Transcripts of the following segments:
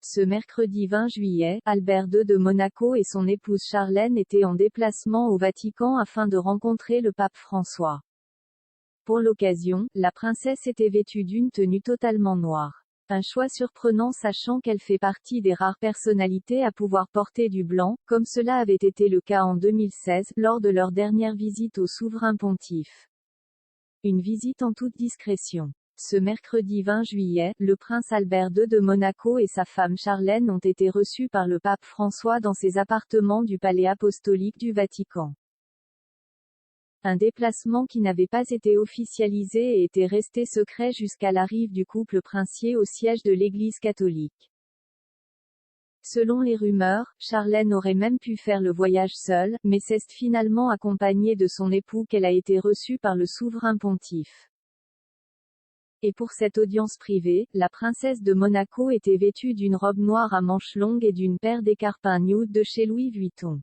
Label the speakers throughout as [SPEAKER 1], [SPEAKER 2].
[SPEAKER 1] Ce mercredi 20 juillet, Albert II de Monaco et son épouse Charlène étaient en déplacement au Vatican afin de rencontrer le pape François. Pour l'occasion, la princesse était vêtue d'une tenue totalement noire. Un choix surprenant sachant qu'elle fait partie des rares personnalités à pouvoir porter du blanc, comme cela avait été le cas en 2016, lors de leur dernière visite au souverain pontife. Une visite en toute discrétion. Ce mercredi 20 juillet, le prince Albert II de Monaco et sa femme Charlène ont été reçus par le pape François dans ses appartements du palais apostolique du Vatican. Un déplacement qui n'avait pas été officialisé et était resté secret jusqu'à l'arrivée du couple princier au siège de l'Église catholique. Selon les rumeurs, Charlène aurait même pu faire le voyage seule, mais c'est finalement accompagnée de son époux qu'elle a été reçue par le souverain pontife. Et pour cette audience privée, la princesse de Monaco était vêtue d'une robe noire à manches longues et d'une paire d'écharpins nude de chez Louis Vuitton.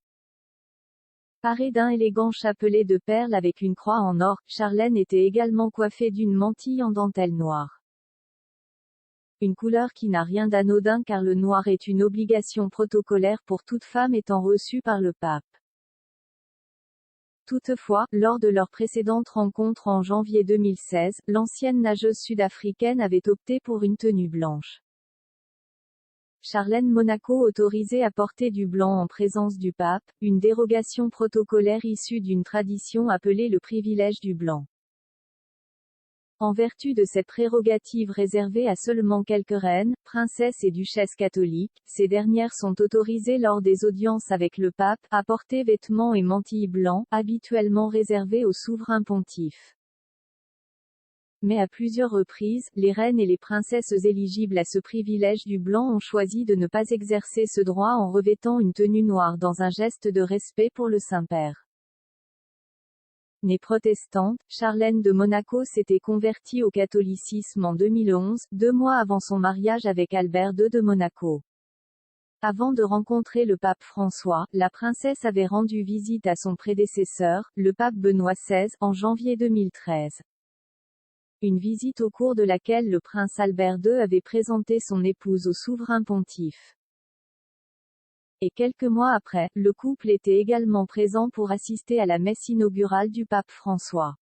[SPEAKER 1] Parée d'un élégant chapelet de perles avec une croix en or, Charlène était également coiffée d'une mantille en dentelle noire. Une couleur qui n'a rien d'anodin car le noir est une obligation protocolaire pour toute femme étant reçue par le pape. Toutefois, lors de leur précédente rencontre en janvier 2016, l'ancienne nageuse sud-africaine avait opté pour une tenue blanche. Charlène Monaco autorisée à porter du blanc en présence du pape, une dérogation protocolaire issue d'une tradition appelée le privilège du blanc. En vertu de cette prérogative réservée à seulement quelques reines, princesses et duchesses catholiques, ces dernières sont autorisées lors des audiences avec le pape, à porter vêtements et mantilles blancs, habituellement réservés au souverain pontife. Mais à plusieurs reprises, les reines et les princesses éligibles à ce privilège du blanc ont choisi de ne pas exercer ce droit en revêtant une tenue noire dans un geste de respect pour le Saint-Père. Née protestante, Charlène de Monaco s'était convertie au catholicisme en 2011, 2 mois avant son mariage avec Albert II de Monaco. Avant de rencontrer le pape François, la princesse avait rendu visite à son prédécesseur, le pape Benoît XVI, en janvier 2013. Une visite au cours de laquelle le prince Albert II avait présenté son épouse au souverain pontife. Et quelques mois après, le couple était également présent pour assister à la messe inaugurale du pape François.